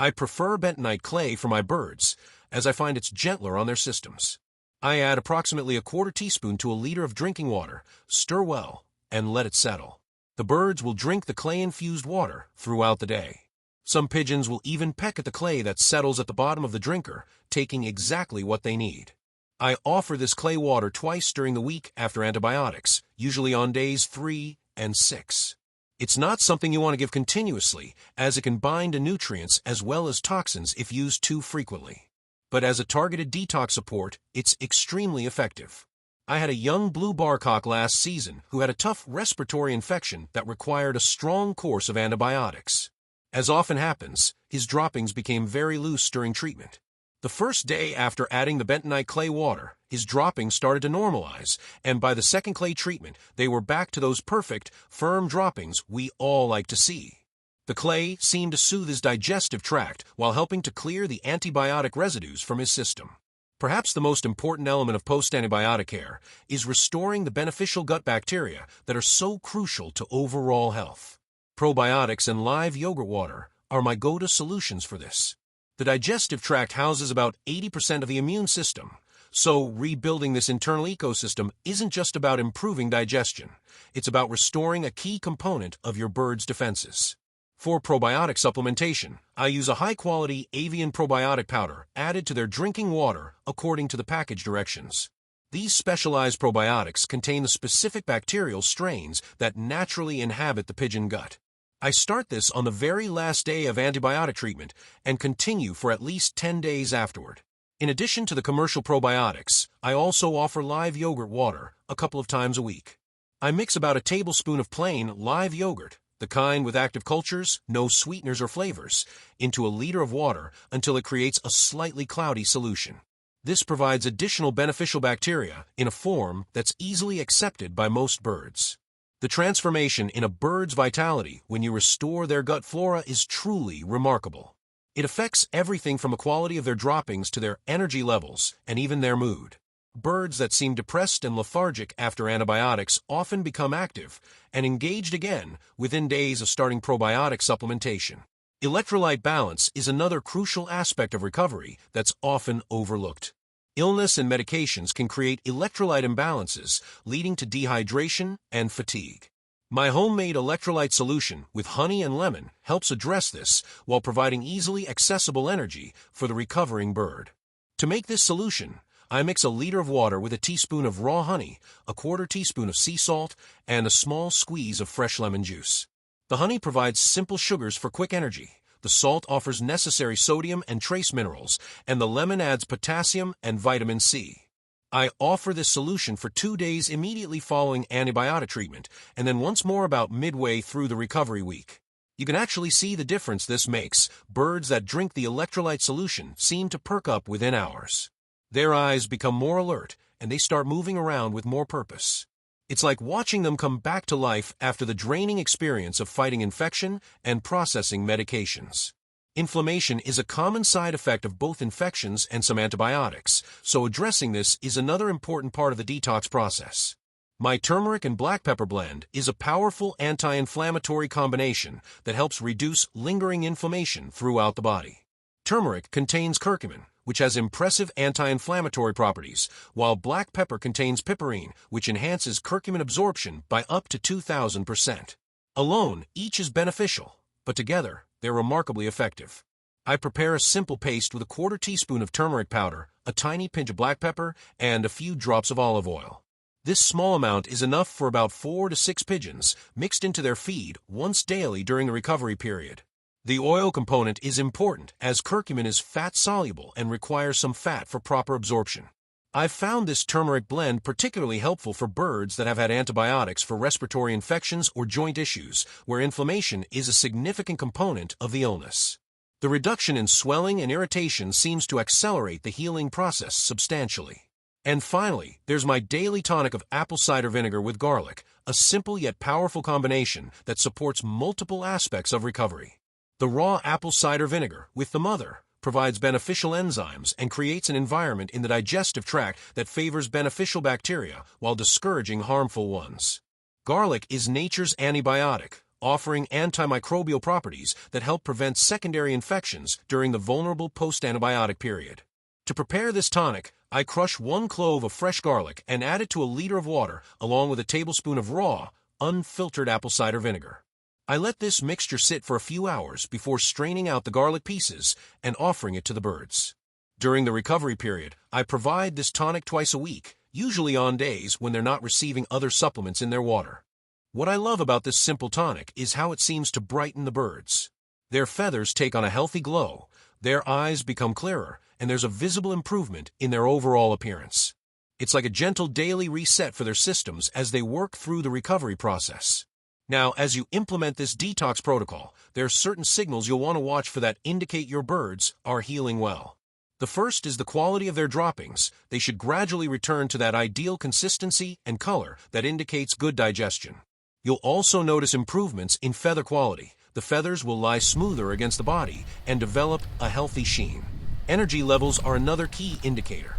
I prefer bentonite clay for my birds, as I find it's gentler on their systems. I add approximately a quarter teaspoon to a liter of drinking water, stir well, and let it settle. The birds will drink the clay-infused water throughout the day. Some pigeons will even peck at the clay that settles at the bottom of the drinker, taking exactly what they need. I offer this clay water twice during the week after antibiotics, usually on days 3 and 6. It's not something you want to give continuously, as it can bind to nutrients as well as toxins if used too frequently. But as a targeted detox support, it's extremely effective. I had a young blue barcock last season who had a tough respiratory infection that required a strong course of antibiotics. As often happens, his droppings became very loose during treatment. The first day after adding the bentonite clay water, his droppings started to normalize, and by the second clay treatment, they were back to those perfect, firm droppings we all like to see. The clay seemed to soothe his digestive tract while helping to clear the antibiotic residues from his system. Perhaps the most important element of post-antibiotic care is restoring the beneficial gut bacteria that are so crucial to overall health. Probiotics and live yogurt water are my go-to solutions for this. The digestive tract houses about 80% of the immune system, so rebuilding this internal ecosystem isn't just about improving digestion. It's about restoring a key component of your bird's defenses. For probiotic supplementation, I use a high-quality avian probiotic powder added to their drinking water according to the package directions. These specialized probiotics contain the specific bacterial strains that naturally inhabit the pigeon gut. I start this on the very last day of antibiotic treatment and continue for at least 10 days afterward. In addition to the commercial probiotics, I also offer live yogurt water a couple of times a week. I mix about a tablespoon of plain live yogurt, the kind with active cultures, no sweeteners or flavors, into a liter of water until it creates a slightly cloudy solution. This provides additional beneficial bacteria in a form that's easily accepted by most birds. The transformation in a bird's vitality when you restore their gut flora is truly remarkable. It affects everything from the quality of their droppings to their energy levels and even their mood. Birds that seem depressed and lethargic after antibiotics often become active and engaged again within days of starting probiotic supplementation. Electrolyte balance is another crucial aspect of recovery that's often overlooked. Illness and medications can create electrolyte imbalances, leading to dehydration and fatigue. My homemade electrolyte solution with honey and lemon helps address this while providing easily accessible energy for the recovering bird. To make this solution, I mix a liter of water with a teaspoon of raw honey, a quarter teaspoon of sea salt, and a small squeeze of fresh lemon juice. The honey provides simple sugars for quick energy. The salt offers necessary sodium and trace minerals, and the lemon adds potassium and vitamin C. I offer this solution for 2 days immediately following antibiotic treatment, and then once more about midway through the recovery week. You can actually see the difference this makes. Birds that drink the electrolyte solution seem to perk up within hours. Their eyes become more alert, and they start moving around with more purpose. It's like watching them come back to life after the draining experience of fighting infection and processing medications. Inflammation is a common side effect of both infections and some antibiotics, so addressing this is another important part of the detox process. My turmeric and black pepper blend is a powerful anti-inflammatory combination that helps reduce lingering inflammation throughout the body. Turmeric contains curcumin, which has impressive anti-inflammatory properties, while black pepper contains piperine, which enhances curcumin absorption by up to 2,000%. Alone, each is beneficial, but together, they're remarkably effective. I prepare a simple paste with a quarter teaspoon of turmeric powder, a tiny pinch of black pepper, and a few drops of olive oil. This small amount is enough for about 4 to 6 pigeons, mixed into their feed once daily during the recovery period. The oil component is important as curcumin is fat-soluble and requires some fat for proper absorption. I've found this turmeric blend particularly helpful for birds that have had antibiotics for respiratory infections or joint issues, where inflammation is a significant component of the illness. The reduction in swelling and irritation seems to accelerate the healing process substantially. And finally, there's my daily tonic of apple cider vinegar with garlic, a simple yet powerful combination that supports multiple aspects of recovery. The raw apple cider vinegar, with the mother, provides beneficial enzymes and creates an environment in the digestive tract that favors beneficial bacteria while discouraging harmful ones. Garlic is nature's antibiotic, offering antimicrobial properties that help prevent secondary infections during the vulnerable post-antibiotic period. To prepare this tonic, I crush 1 clove of fresh garlic and add it to a liter of water along with a tablespoon of raw, unfiltered apple cider vinegar. I let this mixture sit for a few hours before straining out the garlic pieces and offering it to the birds. During the recovery period, I provide this tonic twice a week, usually on days when they're not receiving other supplements in their water. What I love about this simple tonic is how it seems to brighten the birds. Their feathers take on a healthy glow, their eyes become clearer, and there's a visible improvement in their overall appearance. It's like a gentle daily reset for their systems as they work through the recovery process. Now, as you implement this detox protocol, there are certain signals you'll want to watch for that indicate your birds are healing well. The first is the quality of their droppings. They should gradually return to that ideal consistency and color that indicates good digestion. You'll also notice improvements in feather quality. The feathers will lie smoother against the body and develop a healthy sheen. Energy levels are another key indicator.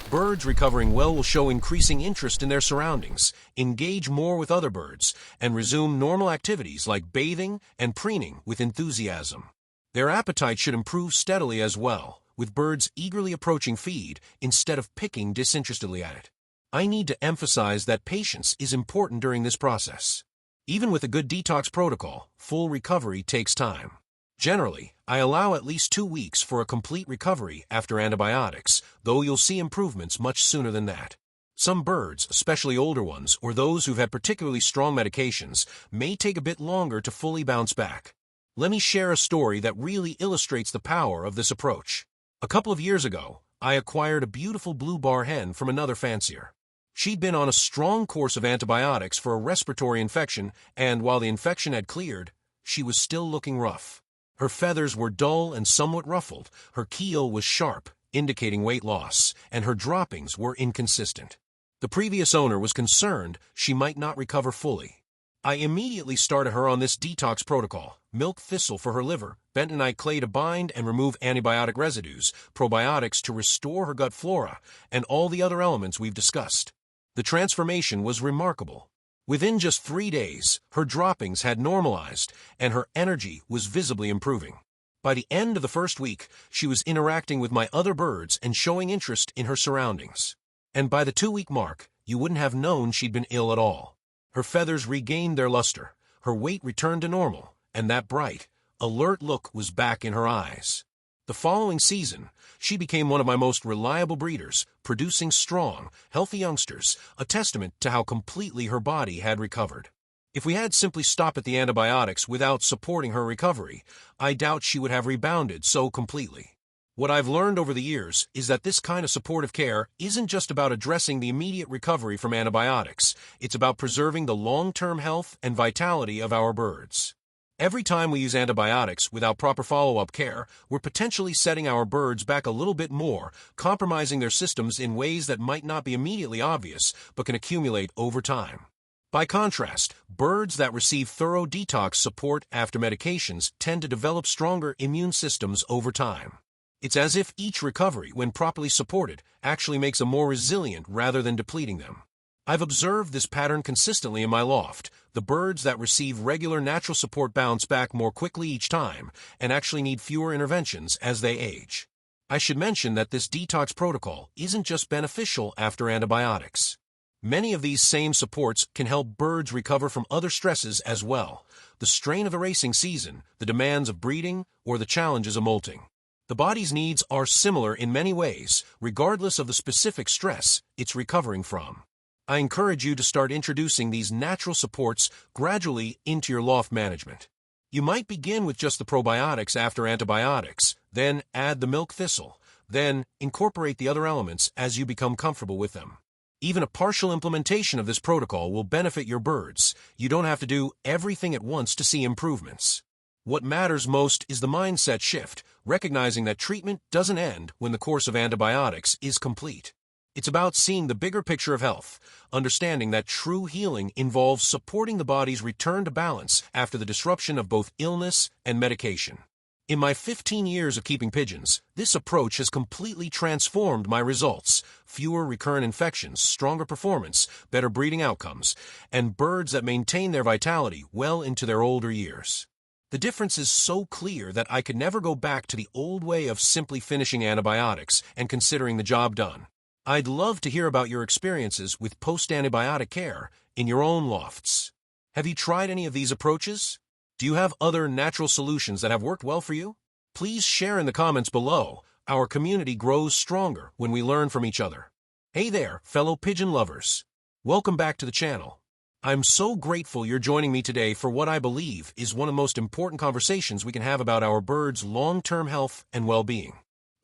Birds recovering well will show increasing interest in their surroundings, engage more with other birds, and resume normal activities like bathing and preening with enthusiasm. Their appetite should improve steadily as well, with birds eagerly approaching feed instead of picking disinterestedly at it. I need to emphasize that patience is important during this process. Even with a good detox protocol, full recovery takes time. Generally, I allow at least 2 weeks for a complete recovery after antibiotics, though you'll see improvements much sooner than that. Some birds, especially older ones or those who've had particularly strong medications, may take a bit longer to fully bounce back. Let me share a story that really illustrates the power of this approach. A couple of years ago, I acquired a beautiful blue bar hen from another fancier. She'd been on a strong course of antibiotics for a respiratory infection, and while the infection had cleared, she was still looking rough. Her feathers were dull and somewhat ruffled, her keel was sharp, indicating weight loss, and her droppings were inconsistent. The previous owner was concerned she might not recover fully. I immediately started her on this detox protocol: milk thistle for her liver, bentonite clay to bind and remove antibiotic residues, probiotics to restore her gut flora, and all the other elements we've discussed. The transformation was remarkable. Within just 3 days, her droppings had normalized, and her energy was visibly improving. By the end of the first week, she was interacting with my other birds and showing interest in her surroundings. And by the 2-week mark, you wouldn't have known she'd been ill at all. Her feathers regained their luster, her weight returned to normal, and that bright, alert look was back in her eyes. The following season, she became one of my most reliable breeders, producing strong, healthy youngsters, a testament to how completely her body had recovered. If we had simply stopped at the antibiotics without supporting her recovery, I doubt she would have rebounded so completely. What I've learned over the years is that this kind of supportive care isn't just about addressing the immediate recovery from antibiotics, it's about preserving the long-term health and vitality of our birds. Every time we use antibiotics without proper follow-up care, we're potentially setting our birds back a little bit more, compromising their systems in ways that might not be immediately obvious, but can accumulate over time. By contrast, birds that receive thorough detox support after medications tend to develop stronger immune systems over time. It's as if each recovery, when properly supported, actually makes them more resilient rather than depleting them. I've observed this pattern consistently in my loft. The birds that receive regular natural support bounce back more quickly each time and actually need fewer interventions as they age. I should mention that this detox protocol isn't just beneficial after antibiotics. Many of these same supports can help birds recover from other stresses as well: the strain of the racing season, the demands of breeding, or the challenges of molting. The body's needs are similar in many ways, regardless of the specific stress it's recovering from. I encourage you to start introducing these natural supports gradually into your loft management. You might begin with just the probiotics after antibiotics, then add the milk thistle, then incorporate the other elements as you become comfortable with them. Even a partial implementation of this protocol will benefit your birds. You don't have to do everything at once to see improvements. What matters most is the mindset shift, recognizing that treatment doesn't end when the course of antibiotics is complete. It's about seeing the bigger picture of health, understanding that true healing involves supporting the body's return to balance after the disruption of both illness and medication. In my 15 years of keeping pigeons, this approach has completely transformed my results. Fewer recurrent infections, stronger performance, better breeding outcomes, and birds that maintain their vitality well into their older years. The difference is so clear that I could never go back to the old way of simply finishing antibiotics and considering the job done. I'd love to hear about your experiences with post-antibiotic care in your own lofts. Have you tried any of these approaches? Do you have other natural solutions that have worked well for you? Please share in the comments below. Our community grows stronger when we learn from each other. Hey there, fellow pigeon lovers. Welcome back to the channel. I'm so grateful you're joining me today for what I believe is one of the most important conversations we can have about our birds' long-term health and well-being.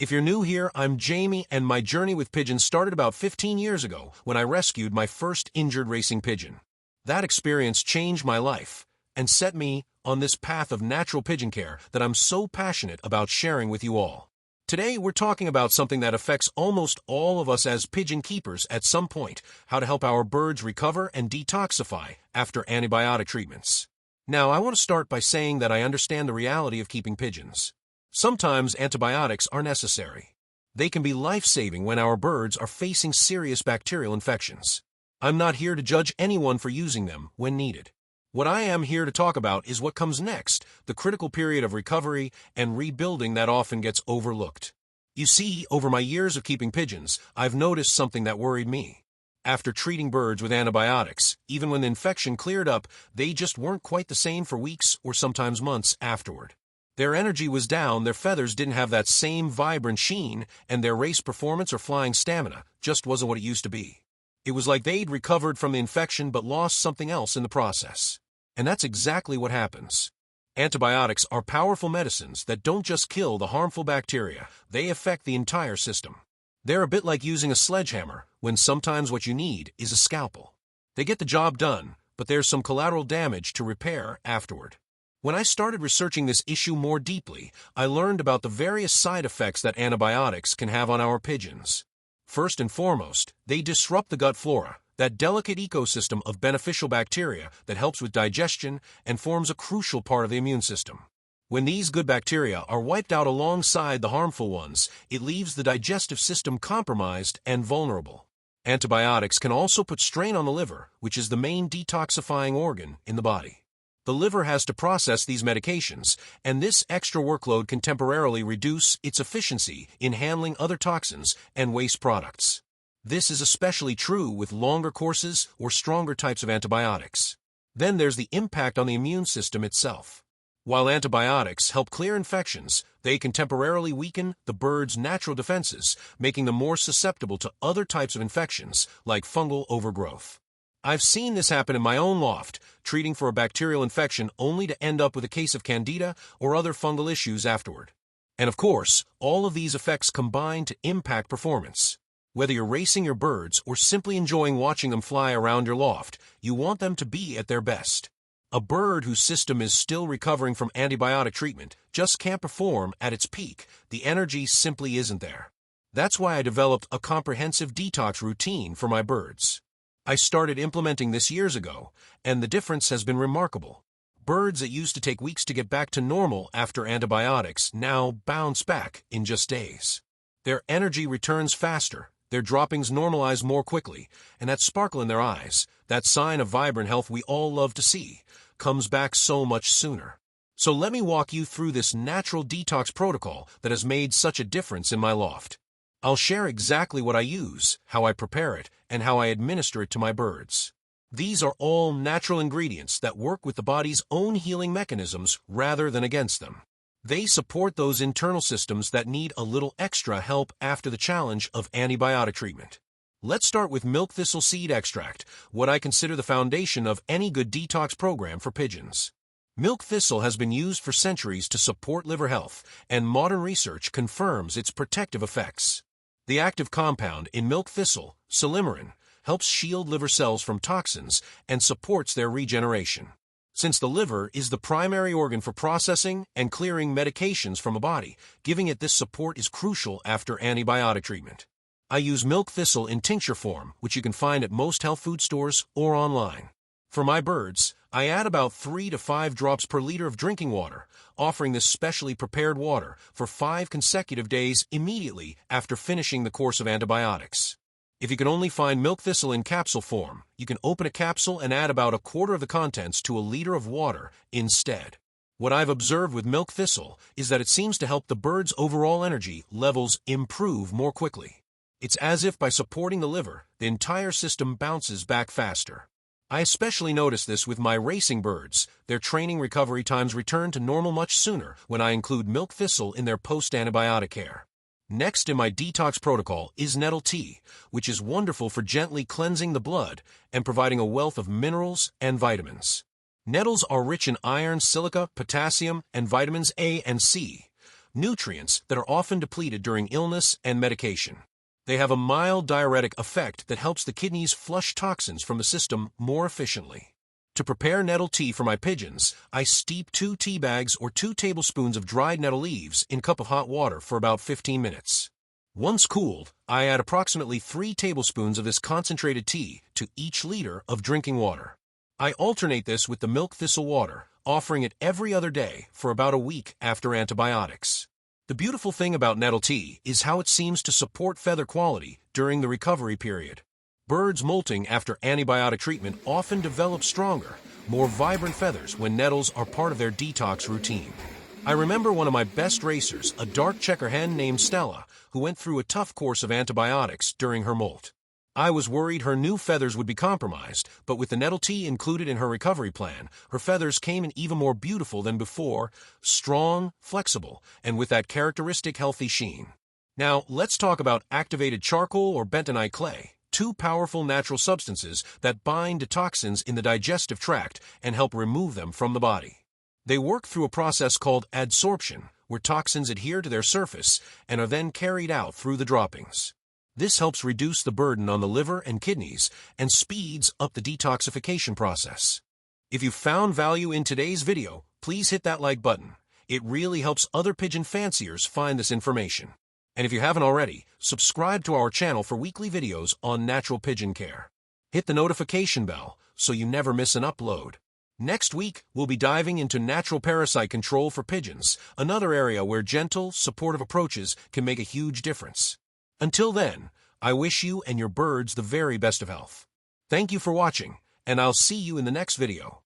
If you're new here, I'm Jamie, and my journey with pigeons started about 15 years ago when I rescued my first injured racing pigeon. That experience changed my life and set me on this path of natural pigeon care that I'm so passionate about sharing with you all. Today, we're talking about something that affects almost all of us as pigeon keepers at some point: how to help our birds recover and detoxify after antibiotic treatments. Now, I want to start by saying that I understand the reality of keeping pigeons. Sometimes antibiotics are necessary. They can be life-saving when our birds are facing serious bacterial infections. I'm not here to judge anyone for using them when needed. What I am here to talk about is what comes next, the critical period of recovery and rebuilding that often gets overlooked. You see, over my years of keeping pigeons, I've noticed something that worried me. After treating birds with antibiotics, even when the infection cleared up, they just weren't quite the same for weeks or sometimes months afterward. Their energy was down, their feathers didn't have that same vibrant sheen, and their race performance or flying stamina just wasn't what it used to be. It was like they'd recovered from the infection but lost something else in the process. And that's exactly what happens. Antibiotics are powerful medicines that don't just kill the harmful bacteria, they affect the entire system. They're a bit like using a sledgehammer, when sometimes what you need is a scalpel. They get the job done, but there's some collateral damage to repair afterward. When I started researching this issue more deeply, I learned about the various side effects that antibiotics can have on our pigeons. First and foremost, they disrupt the gut flora, that delicate ecosystem of beneficial bacteria that helps with digestion and forms a crucial part of the immune system. When these good bacteria are wiped out alongside the harmful ones, it leaves the digestive system compromised and vulnerable. Antibiotics can also put strain on the liver, which is the main detoxifying organ in the body. The liver has to process these medications, and this extra workload can temporarily reduce its efficiency in handling other toxins and waste products. This is especially true with longer courses or stronger types of antibiotics. Then there's the impact on the immune system itself. While antibiotics help clear infections, they can temporarily weaken the bird's natural defenses, making them more susceptible to other types of infections like fungal overgrowth. I've seen this happen in my own loft, treating for a bacterial infection only to end up with a case of candida or other fungal issues afterward. And of course, all of these effects combine to impact performance. Whether you're racing your birds or simply enjoying watching them fly around your loft, you want them to be at their best. A bird whose system is still recovering from antibiotic treatment just can't perform at its peak. The energy simply isn't there. That's why I developed a comprehensive detox routine for my birds. I started implementing this years ago, and the difference has been remarkable. Birds that used to take weeks to get back to normal after antibiotics now bounce back in just days. Their energy returns faster, their droppings normalize more quickly, and that sparkle in their eyes, that sign of vibrant health we all love to see, comes back so much sooner. So let me walk you through this natural detox protocol that has made such a difference in my loft. I'll share exactly what I use, how I prepare it, and how I administer it to my birds. These are all natural ingredients that work with the body's own healing mechanisms rather than against them. They support those internal systems that need a little extra help after the challenge of antibiotic treatment. Let's start with milk thistle seed extract, what I consider the foundation of any good detox program for pigeons. Milk thistle has been used for centuries to support liver health, and modern research confirms its protective effects. The active compound in milk thistle, silymarin, helps shield liver cells from toxins and supports their regeneration. Since the liver is the primary organ for processing and clearing medications from a body, giving it this support is crucial after antibiotic treatment. I use milk thistle in tincture form, which you can find at most health food stores or online. For my birds, I add about 3 to 5 drops per liter of drinking water, offering this specially prepared water for 5 consecutive days immediately after finishing the course of antibiotics. If you can only find milk thistle in capsule form, you can open a capsule and add about a quarter of the contents to a liter of water instead. What I've observed with milk thistle is that it seems to help the bird's overall energy levels improve more quickly. It's as if by supporting the liver, the entire system bounces back faster. I especially notice this with my racing birds. Their training recovery times return to normal much sooner when I include milk thistle in their post-antibiotic care. Next in my detox protocol is nettle tea, which is wonderful for gently cleansing the blood and providing a wealth of minerals and vitamins. Nettles are rich in iron, silica, potassium, and vitamins A and C, nutrients that are often depleted during illness and medication. They have a mild diuretic effect that helps the kidneys flush toxins from the system more efficiently. To prepare nettle tea for my pigeons, I steep 2 tea bags or 2 tablespoons of dried nettle leaves in a cup of hot water for about 15 minutes. Once cooled, I add approximately 3 tablespoons of this concentrated tea to each liter of drinking water. I alternate this with the milk thistle water, offering it every other day for about a week after antibiotics. The beautiful thing about nettle tea is how it seems to support feather quality during the recovery period. Birds molting after antibiotic treatment often develop stronger, more vibrant feathers when nettles are part of their detox routine. I remember one of my best racers, a dark checker hen named Stella, who went through a tough course of antibiotics during her molt. I was worried her new feathers would be compromised, but with the nettle tea included in her recovery plan, her feathers came in even more beautiful than before, strong, flexible, and with that characteristic healthy sheen. Now, let's talk about activated charcoal or bentonite clay. 2 powerful natural substances that bind to toxins in the digestive tract and help remove them from the body. They work through a process called adsorption, where toxins adhere to their surface and are then carried out through the droppings. This helps reduce the burden on the liver and kidneys and speeds up the detoxification process. If you found value in today's video, please hit that like button. It really helps other pigeon fanciers find this information. And if you haven't already, subscribe to our channel for weekly videos on natural pigeon care. Hit the notification bell so you never miss an upload. Next week, we'll be diving into natural parasite control for pigeons, another area where gentle, supportive approaches can make a huge difference. Until then, I wish you and your birds the very best of health. Thank you for watching, and I'll see you in the next video.